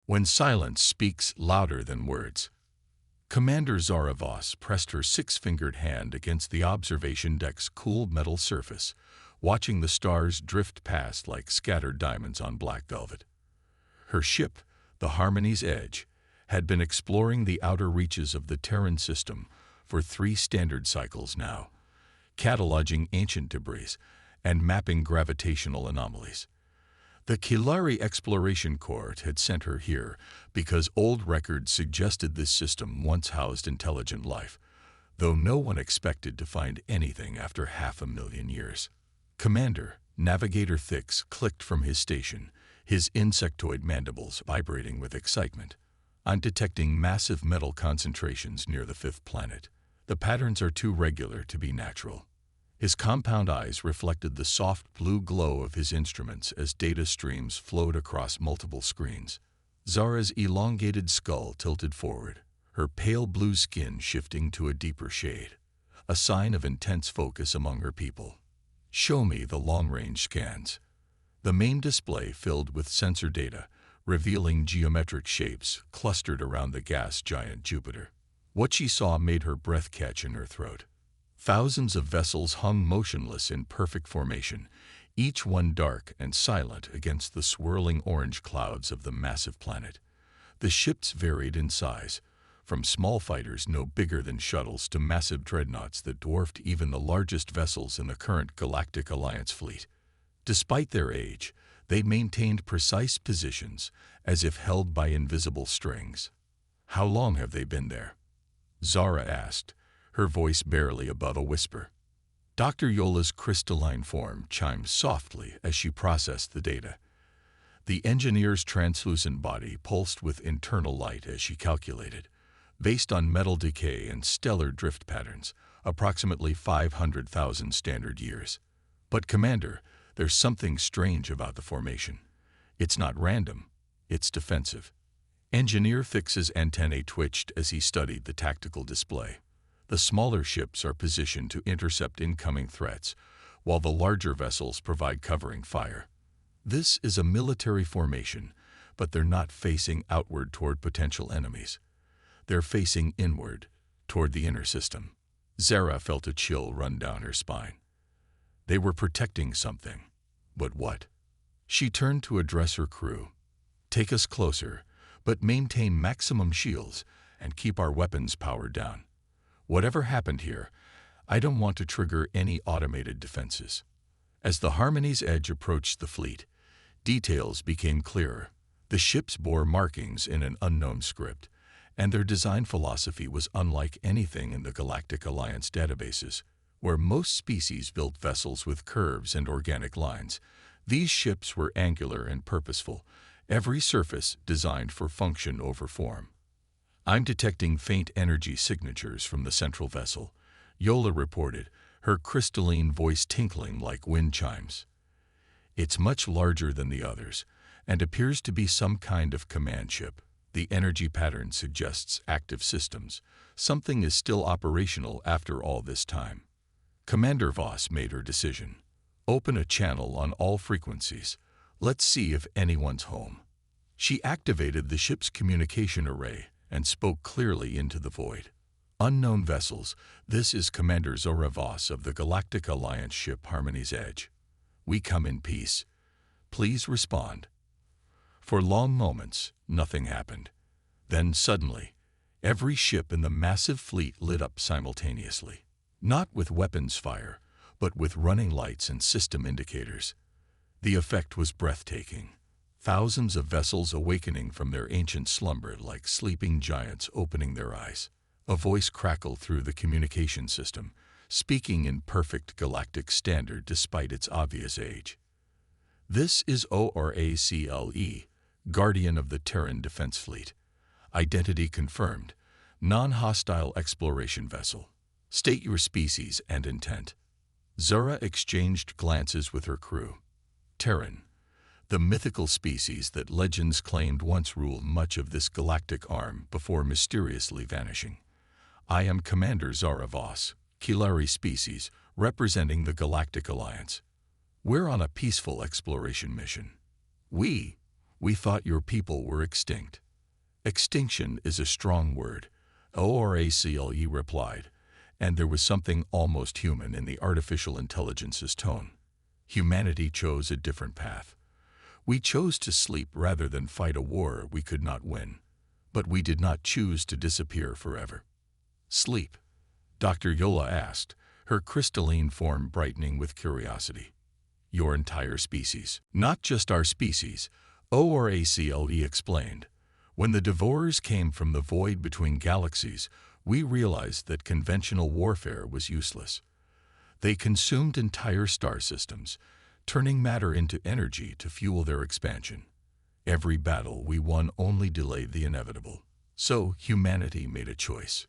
when silence speaks louder than words. Commander Zara Voss pressed her six-fingered hand against the observation deck's cool metal surface, watching the stars drift past like scattered diamonds on black velvet. Her ship, the Harmony's Edge, had been exploring the outer reaches of the Terran system for 3 standard cycles now, cataloging ancient debris and mapping gravitational anomalies. The Kilari Exploration Court had sent her here because old records suggested this system once housed intelligent life, though no one expected to find anything after 500,000 years. Commander, Navigator Thix clicked from his station, his insectoid mandibles vibrating with excitement. I'm detecting massive metal concentrations near the 5th planet. The patterns are too regular to be natural. His compound eyes reflected the soft blue glow of his instruments as data streams flowed across multiple screens. Zara's elongated skull tilted forward, her pale blue skin shifting to a deeper shade, a sign of intense focus among her people. Show me the long-range scans. The main display filled with sensor data, revealing geometric shapes clustered around the gas giant Jupiter. What she saw made her breath catch in her throat. Thousands of vessels hung motionless in perfect formation, each one dark and silent against the swirling orange clouds of the massive planet. The ships varied in size, from small fighters no bigger than shuttles to massive dreadnoughts that dwarfed even the largest vessels in the current Galactic Alliance fleet. Despite their age, they maintained precise positions, as if held by invisible strings. "How long have they been there?" Zara asked, her voice barely above a whisper. Dr. Yola's crystalline form chimed softly as she processed the data. The engineer's translucent body pulsed with internal light as she calculated, based on metal decay and stellar drift patterns, approximately 500,000 standard years. But Commander, there's something strange about the formation. It's not random, it's defensive. Engineer Thix's antennae twitched as he studied the tactical display. The smaller ships are positioned to intercept incoming threats, while the larger vessels provide covering fire. This is a military formation, but they're not facing outward toward potential enemies. They're facing inward, toward the inner system. Zara felt a chill run down her spine. They were protecting something. But what? She turned to address her crew. Take us closer, but maintain maximum shields and keep our weapons powered down. Whatever happened here, I don't want to trigger any automated defenses. As the Harmony's Edge approached the fleet, details became clearer. The ships bore markings in an unknown script, and their design philosophy was unlike anything in the Galactic Alliance databases, where most species built vessels with curves and organic lines. These ships were angular and purposeful, every surface designed for function over form. I'm detecting faint energy signatures from the central vessel, Yola reported, her crystalline voice tinkling like wind chimes. It's much larger than the others, and appears to be some kind of command ship. The energy pattern suggests active systems. Something is still operational after all this time. Commander Voss made her decision. Open a channel on all frequencies. Let's see if anyone's home. She activated the ship's communication array and spoke clearly into the void. Unknown vessels, this is Commander Zara Voss of the Galactic Alliance ship Harmony's Edge. We come in peace. Please respond. For long moments, nothing happened. Then suddenly, every ship in the massive fleet lit up simultaneously. Not with weapons fire, but with running lights and system indicators. The effect was breathtaking. Thousands of vessels awakening from their ancient slumber like sleeping giants opening their eyes. A voice crackled through the communication system, speaking in perfect galactic standard despite its obvious age. This is ORACLE, Guardian of the Terran Defense Fleet. Identity confirmed. Non-hostile exploration vessel. State your species and intent. Zara exchanged glances with her crew. Terran, the mythical species that legends claimed once ruled much of this galactic arm before mysteriously vanishing. I am Commander Zara Voss, Kilari species, representing the Galactic Alliance. We're on a peaceful exploration mission. We? We thought your people were extinct." "Extinction is a strong word," ORACLE replied, and there was something almost human in the artificial intelligence's tone. "Humanity chose a different path. We chose to sleep rather than fight a war we could not win. But we did not choose to disappear forever." "Sleep?" Dr. Yola asked, her crystalline form brightening with curiosity. "Your entire species." "Not just our species," ORACLE explained. "When the Devourers came from the void between galaxies, we realized that conventional warfare was useless. They consumed entire star systems, turning matter into energy to fuel their expansion. Every battle we won only delayed the inevitable. So humanity made a choice.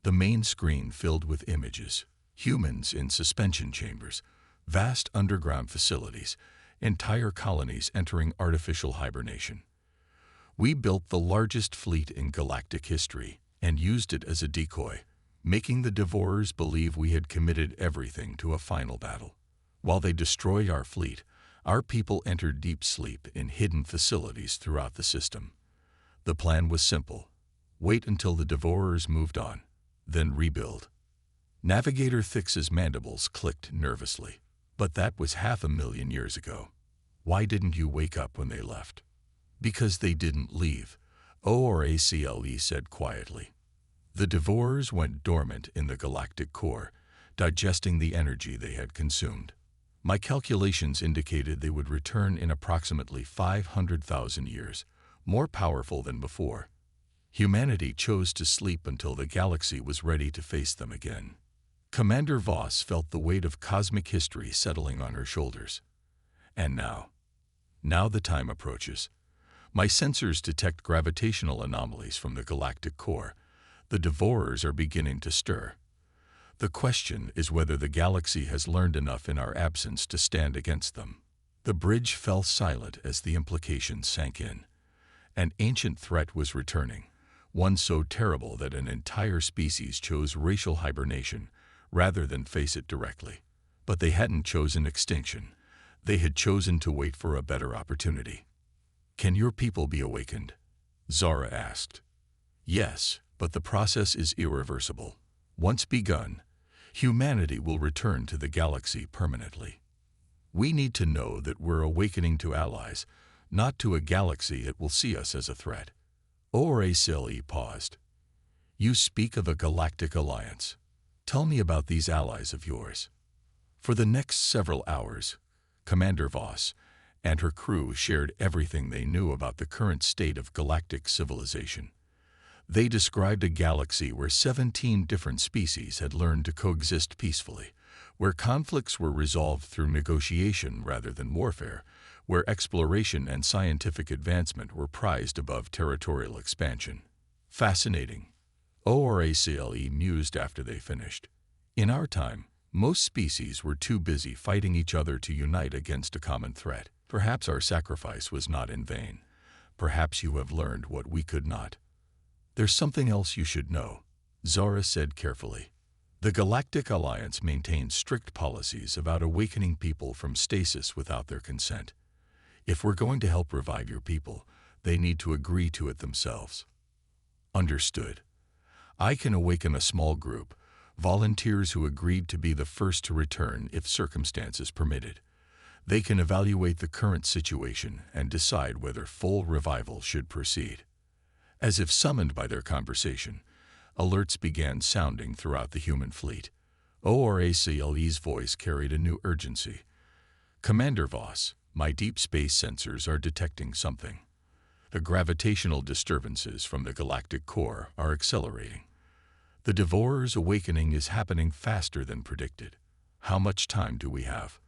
The main screen filled with images, humans in suspension chambers, vast underground facilities, entire colonies entering artificial hibernation. We built the largest fleet in galactic history and used it as a decoy, making the Devourers believe we had committed everything to a final battle. While they destroyed our fleet, our people entered deep sleep in hidden facilities throughout the system. The plan was simple: wait until the Devourers moved on, then rebuild." Navigator Thix's mandibles clicked nervously. "But that was 500,000 years ago. Why didn't you wake up when they left?" "Because they didn't leave," ORACLE said quietly. "The Devourers went dormant in the galactic core, digesting the energy they had consumed. My calculations indicated they would return in approximately 500,000 years, more powerful than before. Humanity chose to sleep until the galaxy was ready to face them again." Commander Voss felt the weight of cosmic history settling on her shoulders. "And now? Now the time approaches. My sensors detect gravitational anomalies from the galactic core. The Devourers are beginning to stir. The question is whether the galaxy has learned enough in our absence to stand against them." The bridge fell silent as the implications sank in. An ancient threat was returning, one so terrible that an entire species chose racial hibernation rather than face it directly. But they hadn't chosen extinction. They had chosen to wait for a better opportunity. "Can your people be awakened?" Zara asked. "Yes, but the process is irreversible. Once begun, humanity will return to the galaxy permanently. We need to know that we're awakening to allies, not to a galaxy that will see us as a threat." ORACLE paused. "You speak of a galactic alliance. Tell me about these allies of yours." For the next several hours, Commander Voss and her crew shared everything they knew about the current state of galactic civilization. They described a galaxy where 17 different species had learned to coexist peacefully, where conflicts were resolved through negotiation rather than warfare, where exploration and scientific advancement were prized above territorial expansion. "Fascinating," ORACLE mused after they finished. "In our time, most species were too busy fighting each other to unite against a common threat. Perhaps our sacrifice was not in vain. Perhaps you have learned what we could not." "There's something else you should know," Zara said carefully. "The Galactic Alliance maintains strict policies about awakening people from stasis without their consent. If we're going to help revive your people, they need to agree to it themselves." "Understood. I can awaken a small group, volunteers who agreed to be the first to return if circumstances permitted. They can evaluate the current situation and decide whether full revival should proceed." As if summoned by their conversation, alerts began sounding throughout the human fleet. ORACLE's voice carried a new urgency. "Commander Voss, my deep space sensors are detecting something. The gravitational disturbances from the galactic core are accelerating. The Devourers' awakening is happening faster than predicted. How much time do we have?"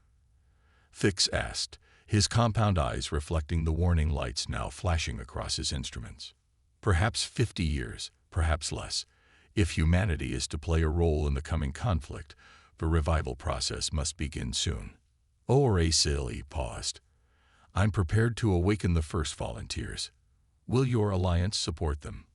Thix asked, his compound eyes reflecting the warning lights now flashing across his instruments. "Perhaps 50 years, perhaps less. If humanity is to play a role in the coming conflict, the revival process must begin soon." ORACLE paused. "I'm prepared to awaken the first volunteers. Will your alliance support them?"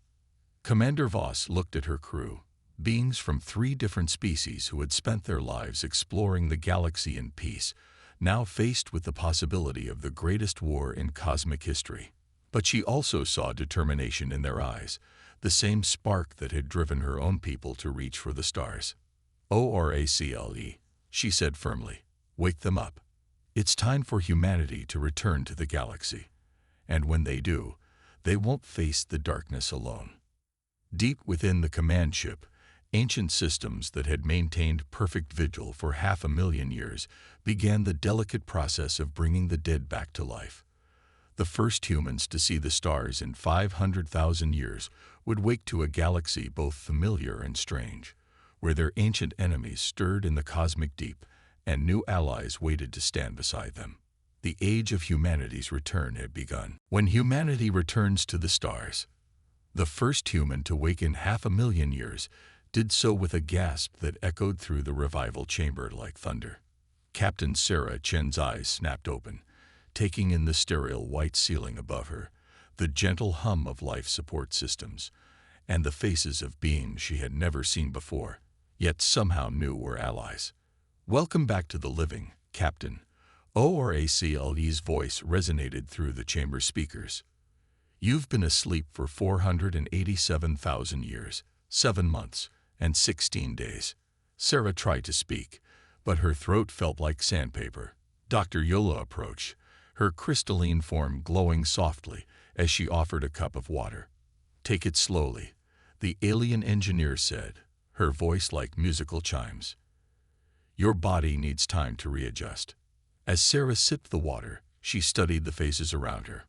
Commander Voss looked at her crew, beings from 3 different species who had spent their lives exploring the galaxy in peace, now faced with the possibility of the greatest war in cosmic history. But she also saw determination in their eyes, the same spark that had driven her own people to reach for the stars. "Oracle," she said firmly. "Wake them up. It's time for humanity to return to the galaxy. And when they do, they won't face the darkness alone." Deep within the command ship, ancient systems that had maintained perfect vigil for 500,000 years began the delicate process of bringing the dead back to life. The first humans to see the stars in 500,000 years would wake to a galaxy both familiar and strange, where their ancient enemies stirred in the cosmic deep and new allies waited to stand beside them. The age of humanity's return had begun. When humanity returns to the stars, the first human to wake in 500,000 years did so with a gasp that echoed through the revival chamber like thunder. Captain Sarah Chen's eyes snapped open, taking in the sterile white ceiling above her, the gentle hum of life support systems, and the faces of beings she had never seen before, yet somehow knew were allies. "Welcome back to the living, Captain." Oracle's voice resonated through the chamber speakers. "You've been asleep for 487,000 years, 7 months, and 16 days. Sarah tried to speak, but her throat felt like sandpaper. Dr. Yola approached, her crystalline form glowing softly as she offered a cup of water. "Take it slowly," the alien engineer said, her voice like musical chimes. "Your body needs time to readjust." As Sarah sipped the water, she studied the faces around her.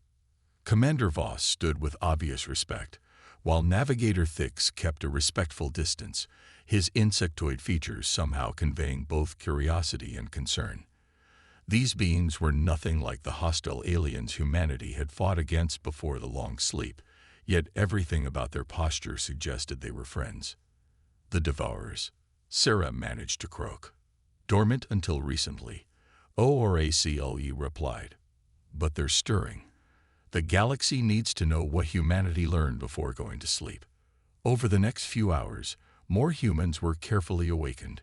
Commander Voss stood with obvious respect, while Navigator Thix kept a respectful distance, his insectoid features somehow conveying both curiosity and concern. These beings were nothing like the hostile aliens humanity had fought against before the long sleep, yet everything about their posture suggested they were friends. "The Devourers," Sarah managed to croak. "Dormant until recently," Oracle replied. "But they're stirring. The galaxy needs to know what humanity learned before going to sleep." Over the next few hours, more humans were carefully awakened.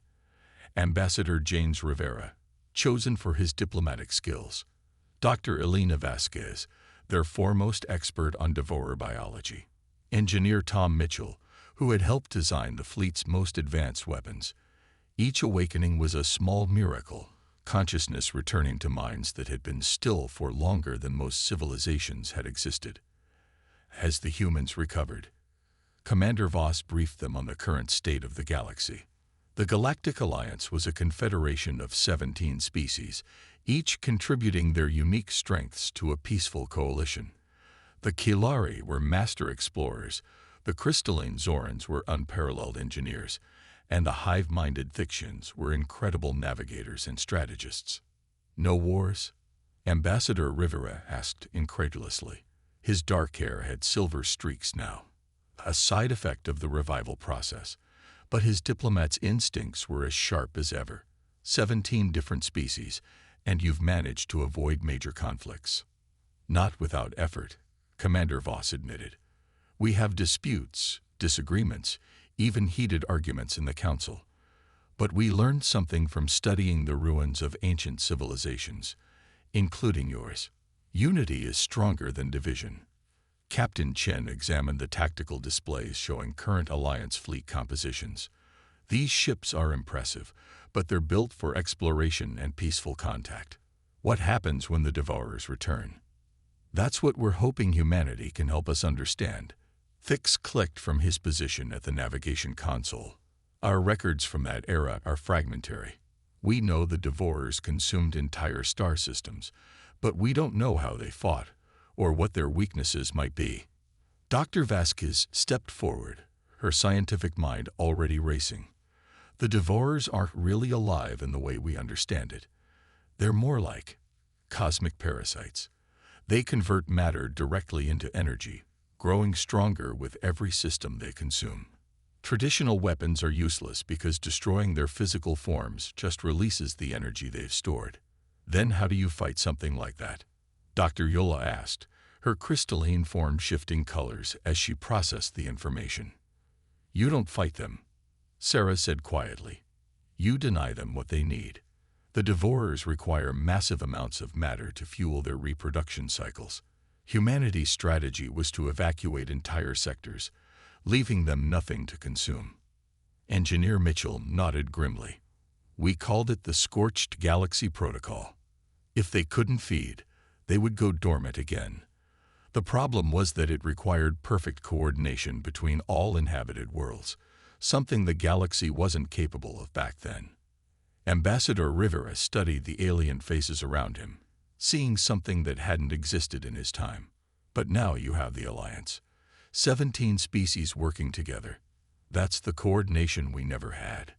Ambassador James Rivera, chosen for his diplomatic skills. Dr. Elena Vasquez, their foremost expert on devourer biology. Engineer Tom Mitchell, who had helped design the fleet's most advanced weapons. Each awakening was a small miracle, consciousness returning to minds that had been still for longer than most civilizations had existed. As the humans recovered, Commander Voss briefed them on the current state of the galaxy. The Galactic Alliance was a confederation of 17 species, each contributing their unique strengths to a peaceful coalition. The Kilari were master explorers, the crystalline Zorans were unparalleled engineers, and the hive-minded Thixians were incredible navigators and strategists. "No wars?" Ambassador Rivera asked incredulously. His dark hair had silver streaks now, a side effect of the revival process, but his diplomat's instincts were as sharp as ever. 17 different species, and you've managed to avoid major conflicts. "Not without effort," Commander Voss admitted. "We have disputes, disagreements, even heated arguments in the Council. But we learned something from studying the ruins of ancient civilizations, including yours. Unity is stronger than division." Captain Chen examined the tactical displays showing current Alliance fleet compositions. "These ships are impressive, but they're built for exploration and peaceful contact. What happens when the Devourers return? That's what we're hoping humanity can help us understand." Thix clicked from his position at the navigation console. "Our records from that era are fragmentary. We know the Devourers consumed entire star systems, but we don't know how they fought, or what their weaknesses might be." Dr. Vasquez stepped forward, her scientific mind already racing. "The Devourers aren't really alive in the way we understand it. They're more like cosmic parasites. They convert matter directly into energy, growing stronger with every system they consume. Traditional weapons are useless because destroying their physical forms just releases the energy they've stored. Then how do you fight something like that?" Dr. Yola asked, her crystalline form shifting colors as she processed the information. "You don't fight them," Sarah said quietly. "You deny them what they need. The devourers require massive amounts of matter to fuel their reproduction cycles. Humanity's strategy was to evacuate entire sectors, leaving them nothing to consume. Engineer Mitchell nodded grimly. We called it the Scorched Galaxy Protocol. If they couldn't feed, they would go dormant again. The problem was that it required perfect coordination between all inhabited worlds, something the galaxy wasn't capable of back then. Ambassador Rivera studied the alien faces around him, seeing something that hadn't existed in his time. But now you have the Alliance. 17 species working together. That's the coordination we never had.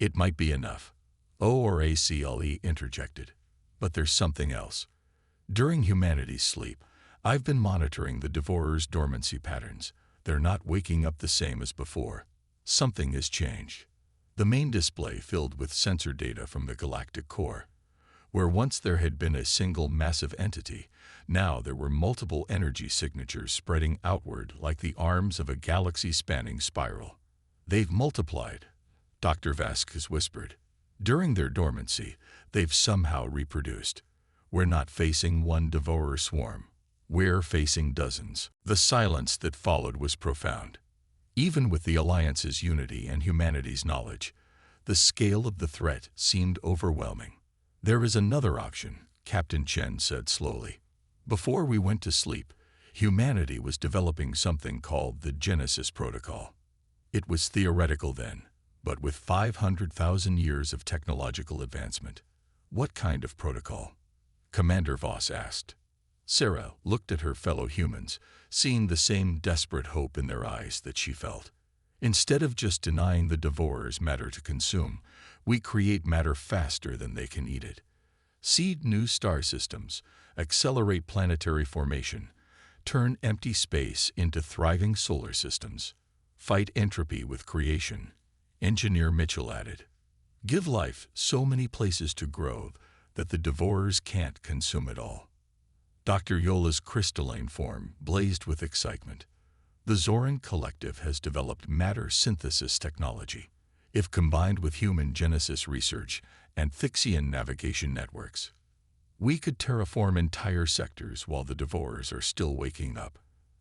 It might be enough, ORACLE interjected. But there's something else. During humanity's sleep, I've been monitoring the devourers' dormancy patterns. They're not waking up the same as before. Something has changed. The main display filled with sensor data from the galactic core. Where once there had been a single massive entity, now there were multiple energy signatures spreading outward like the arms of a galaxy-spanning spiral. They've multiplied, Dr. Vasquez whispered. During their dormancy, they've somehow reproduced. We're not facing one devourer swarm. We're facing dozens. The silence that followed was profound. Even with the Alliance's unity and humanity's knowledge, the scale of the threat seemed overwhelming. There is another option, Captain Chen said slowly. Before we went to sleep, humanity was developing something called the Genesis Protocol. It was theoretical then, but with 500,000 years of technological advancement. What kind of protocol? Commander Voss asked. Sarah looked at her fellow humans, seeing the same desperate hope in their eyes that she felt. Instead of just denying the devourers matter to consume, we create matter faster than they can eat it. Seed new star systems, accelerate planetary formation, turn empty space into thriving solar systems, fight entropy with creation, Engineer Mitchell added. Give life so many places to grow that the devourers can't consume it all. Dr. Yola's crystalline form blazed with excitement. The Zoran Collective has developed matter synthesis technology. If combined with human genesis research and Fixian navigation networks, we could terraform entire sectors while the devourers are still waking up.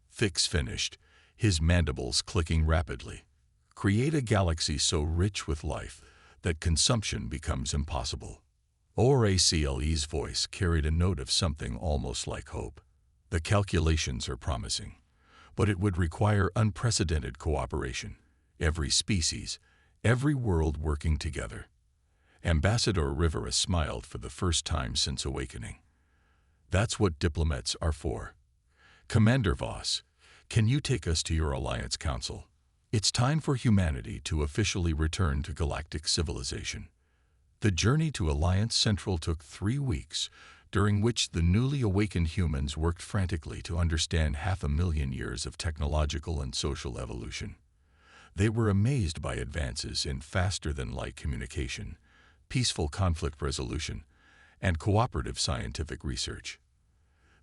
Fix finished, his mandibles clicking rapidly. Create a galaxy so rich with life that consumption becomes impossible. ORACLE's voice carried a note of something almost like hope. The calculations are promising, but it would require unprecedented cooperation. Every species, every world working together. Ambassador Rivera smiled for the first time since awakening. That's what diplomats are for. Commander Voss, can you take us to your Alliance Council? It's time for humanity to officially return to galactic civilization. The journey to Alliance Central took 3 weeks, during which the newly awakened humans worked frantically to understand 500,000 years of technological and social evolution. They were amazed by advances in faster-than-light communication, peaceful conflict resolution, and cooperative scientific research.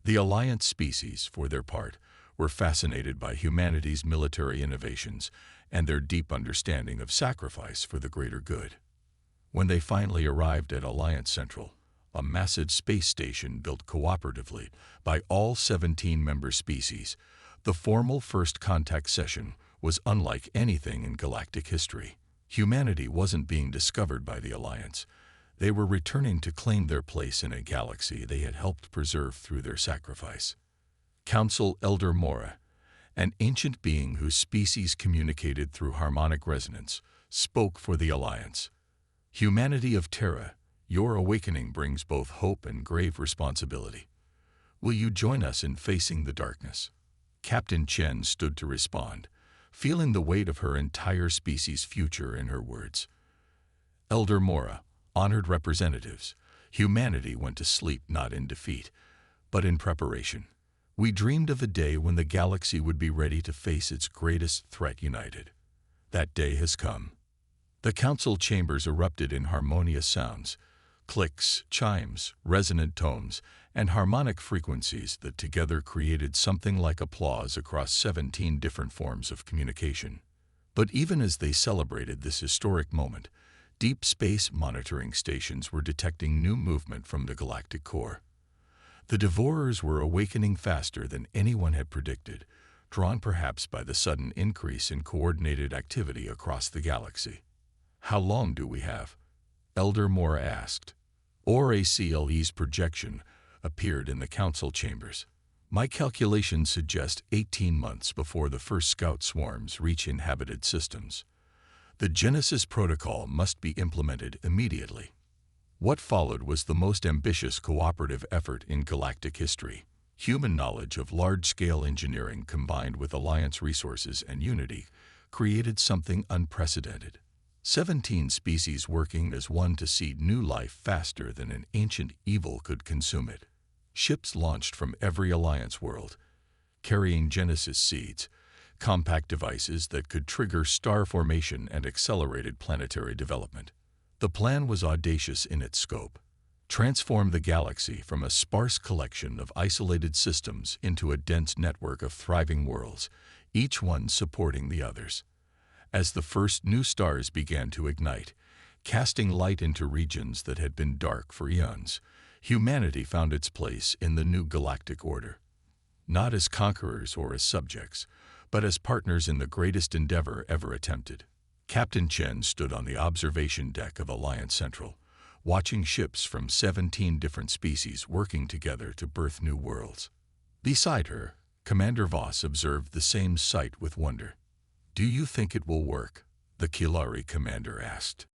The Alliance species, for their part, were fascinated by humanity's military innovations and their deep understanding of sacrifice for the greater good. When they finally arrived at Alliance Central, a massive space station built cooperatively by all 17 member species, the formal first contact session was unlike anything in galactic history. Humanity wasn't being discovered by the Alliance. They were returning to claim their place in a galaxy they had helped preserve through their sacrifice. Council Elder Mora, an ancient being whose species communicated through harmonic resonance, spoke for the Alliance. Humanity of Terra, your awakening brings both hope and grave responsibility. Will you join us in facing the darkness? Captain Chen stood to respond, feeling the weight of her entire species' future in her words. Elder Mora, honored representatives, humanity went to sleep not in defeat, but in preparation. We dreamed of a day when the galaxy would be ready to face its greatest threat united. That day has come. The council chambers erupted in harmonious sounds, clicks, chimes, resonant tones, and harmonic frequencies that together created something like applause across 17 different forms of communication. But even as they celebrated this historic moment, Deep space monitoring stations were detecting new movement from the galactic core. The Devourers were awakening faster than anyone had predicted, drawn perhaps by the sudden increase in coordinated activity across the galaxy. "How long do we have?" Elder Moore asked. ORACLE's projection appeared in the council chambers. "My calculations suggest 18 months before the first scout swarms reach inhabited systems. The Genesis protocol must be implemented immediately." What followed was the most ambitious cooperative effort in galactic history. Human knowledge of large-scale engineering combined with Alliance resources and unity created something unprecedented. 17 species working as one to seed new life faster than an ancient evil could consume it. Ships launched from every Alliance world, carrying Genesis seeds, compact devices that could trigger star formation and accelerated planetary development. The plan was audacious in its scope. Transform the galaxy from a sparse collection of isolated systems into a dense network of thriving worlds, each one supporting the others. As the first new stars began to ignite, casting light into regions that had been dark for eons, humanity found its place in the new galactic order. Not as conquerors or as subjects, but as partners in the greatest endeavor ever attempted. Captain Chen stood on the observation deck of Alliance Central, watching ships from 17 different species working together to birth new worlds. Beside her, Commander Voss observed the same sight with wonder. "Do you think it will work?" the Kilari commander asked.